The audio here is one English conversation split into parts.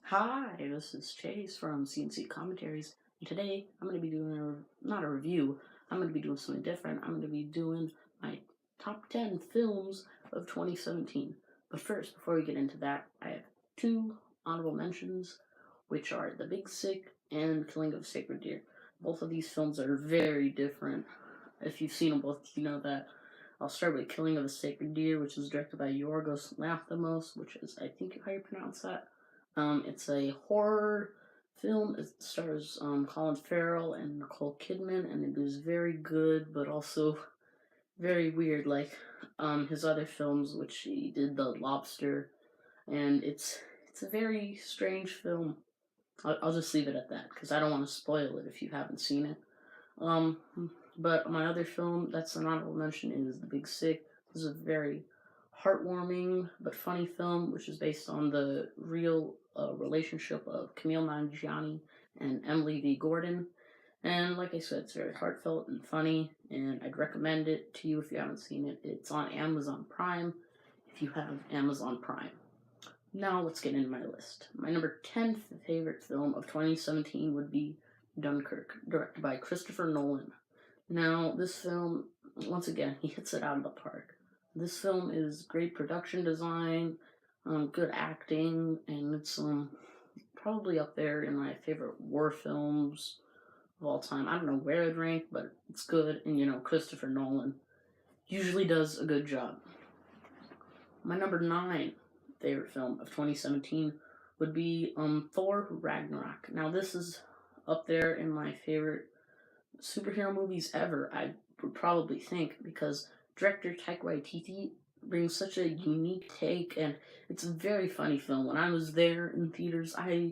Hi, this is Chase from CNC Commentaries, and today I'm going to be doing not a review, I'm going to be doing something different. I'm going to be doing my top 10 films of 2017. But first, before we get into that, I have two honorable mentions, which are The Big Sick and Killing of a Sacred Deer. Both of these films are very different. If you've seen them both, you know that. I'll start with Killing of a Sacred Deer, which is directed by Yorgos Lanthimos, which is, I think, how you pronounce that. It's a horror film. It stars Colin Farrell and Nicole Kidman, and it is very good, but also very weird, like his other films, which he did The Lobster, and it's a very strange film. I'll just leave it at that because I don't want to spoil it if you haven't seen it. Um, but my other film that's an honorable mention is The Big Sick. This is a very heartwarming but funny film, which is based on the real relationship of Camille Nanjiani and Emily V. Gordon. And like I said, it's very heartfelt and funny, and I'd recommend it to you if you haven't seen it. It's on Amazon Prime if you have Amazon Prime. Now let's get into my list. My number 10 favorite film of 2017 would be Dunkirk, directed by Christopher Nolan. Now, this film, once again, he hits it out of the park. This film is great production design, good acting, and it's probably up there in my favorite war films of all time. I don't know where it'd rank, but it's good, and Christopher Nolan usually does a good job. My number 9 favorite film of 2017 would be Thor Ragnarok. Now, this is up there in my favorite superhero movies ever, I would probably think, because director Taika Waititi brings such a unique take, and it's a very funny film. When I was there in theaters, I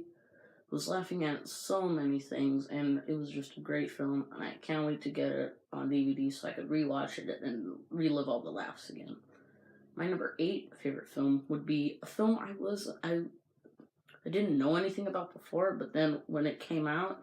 was laughing at so many things, and it was just a great film, and I can't wait to get it on DVD so I could rewatch it and relive all the laughs again. My number 8 favorite film would be a film I didn't know anything about before, but then when it came out,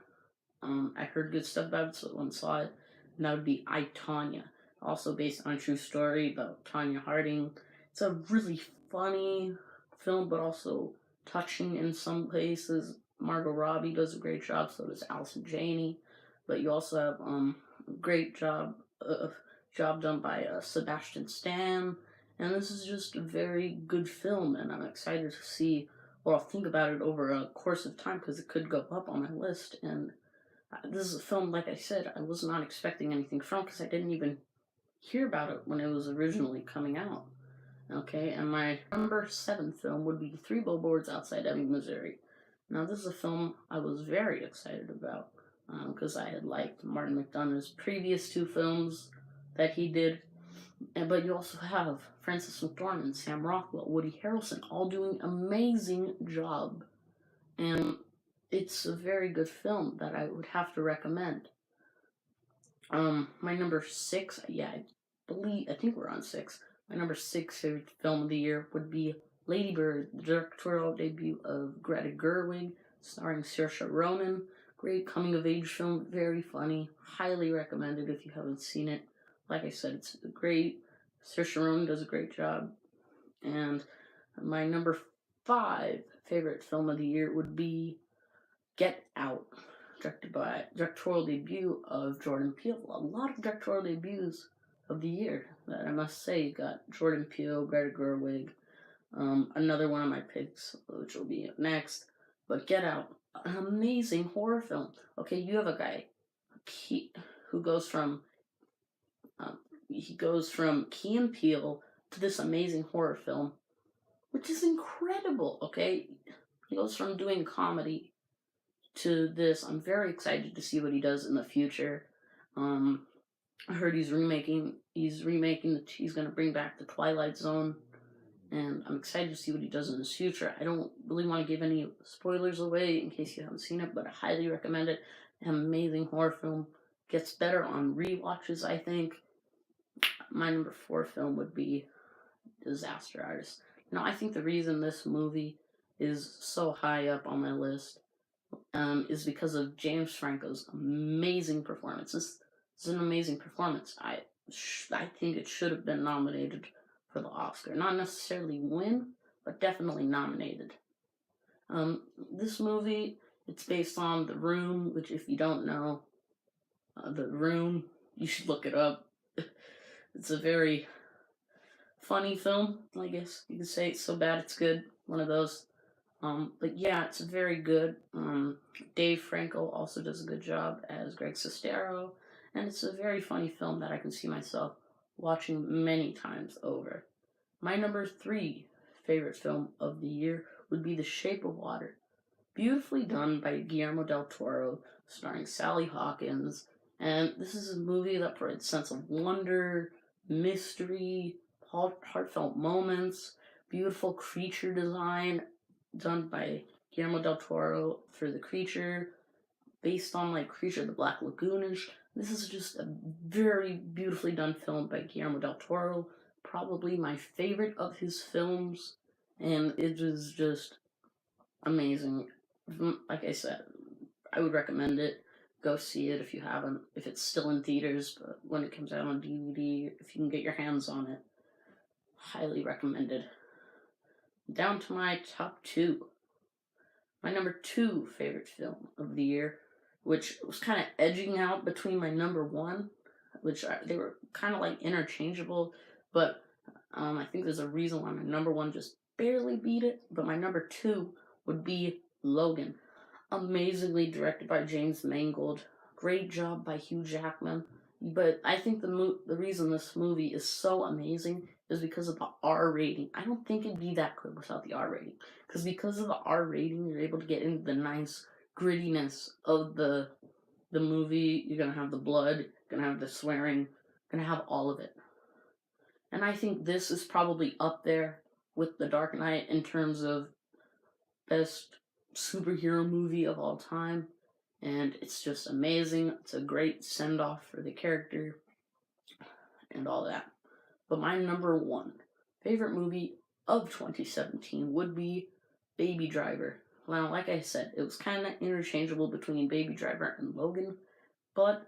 I heard good stuff about it, so I went and saw it, and that would be I, Tonya, also based on a true story about Tonya Harding. It's a really funny film, but also touching in some places. Margot Robbie does a great job, so does Allison Janney, but you also have a great job done by Sebastian Stan, and this is just a very good film, and I'm excited to see what I'll think about it over a course of time, because it could go up on my list, and this is a film, like I said, I was not expecting anything from, because I didn't even hear about it when it was originally coming out. Okay, and my number 7 film would be Three Billboards Outside Ebbing, Missouri. Now, this is a film I was very excited about, because I had liked Martin McDonagh's previous 2 films that he did. But you also have Frances McDormand, Sam Rockwell, Woody Harrelson, all doing amazing job. And it's a very good film that I would have to recommend. My number 6, I think we're on 6. My number 6 favorite film of the year would be Lady Bird, the directorial debut of Greta Gerwig, starring Saoirse Ronan. Great coming of age film, very funny. Highly recommended if you haven't seen it. Like I said, it's great. Saoirse Ronan does a great job. And my number 5 favorite film of the year would be Get Out, directorial debut of Jordan Peele. A lot of directorial debuts of the year that I must say. You got Jordan Peele, Greta Gerwig, another one of my picks, which will be next. But Get Out, an amazing horror film. Okay, you have a guy who goes from Key and Peele to this amazing horror film, which is incredible. Okay, he goes from doing comedy to this. I'm very excited to see what he does in the future. I heard he's going to bring back the Twilight Zone, and I'm excited to see what he does in his future. I don't really want to give any spoilers away in case you haven't seen it, but I highly recommend it. An amazing horror film. Gets better on rewatches, I think. My number 4 film would be Disaster Artist. Now, I think the reason this movie is so high up on my list is because of James Franco's amazing performance. This is an amazing performance. I think it should have been nominated for the Oscar. Not necessarily win, but definitely nominated. This movie, it's based on The Room, which if you don't know, The Room, you should look it up. It's a very funny film, I guess you could say. It's so bad it's good. One of those. But yeah, it's very good. Dave Franco also does a good job as Greg Sestero, and it's a very funny film that I can see myself watching many times over. My number 3 favorite film of the year would be The Shape of Water. Beautifully done by Guillermo del Toro, starring Sally Hawkins, and this is a movie that provides a sense of wonder, mystery, heartfelt moments, beautiful creature design done by Guillermo del Toro for the creature, based on like Creature of the Black Lagoonish. This is just a very beautifully done film by Guillermo del Toro, probably my favorite of his films, and it is just amazing. Like I said, I would recommend it. Go see it if you haven't, if it's still in theaters, but when it comes out on DVD, if you can get your hands on it, highly recommended. Down to my top 2. My number 2 favorite film of the year, which was kind of edging out between my number 1, they were kind of like interchangeable, but I think there's a reason why my number 1 just barely beat it, but my number 2 would be Logan. Amazingly directed by James Mangold. Great job by Hugh Jackman. But I think the reason this movie is so amazing is because of the R rating. I don't think it'd be that good without the R rating. Because of the R rating, you're able to get into the nice grittiness of the movie. You're gonna have the blood, you're gonna have the swearing, you're gonna have all of it. And I think this is probably up there with The Dark Knight in terms of best superhero movie of all time, and it's just amazing. It's a great send off for the character and all that. But my number 1 favorite movie of 2017 would be Baby Driver. Now, like I said, it was kind of interchangeable between Baby Driver and Logan, but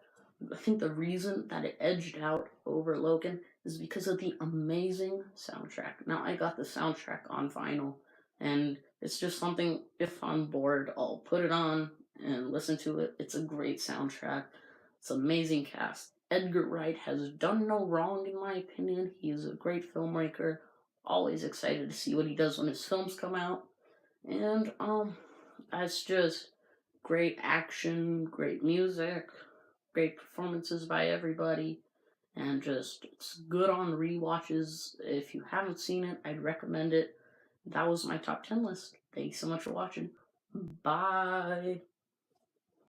I think the reason that it edged out over Logan is because of the amazing soundtrack. Now, I got the soundtrack on vinyl, and it's just something, if I'm bored, I'll put it on and listen to it. It's a great soundtrack. It's an amazing cast. Edgar Wright has done no wrong, in my opinion. He is a great filmmaker. Always excited to see what he does when his films come out. And, it's just great action, great music, great performances by everybody, and just it's good on rewatches. If you haven't seen it, I'd recommend it. That was my top 10 list. Thanks so much for watching. Bye.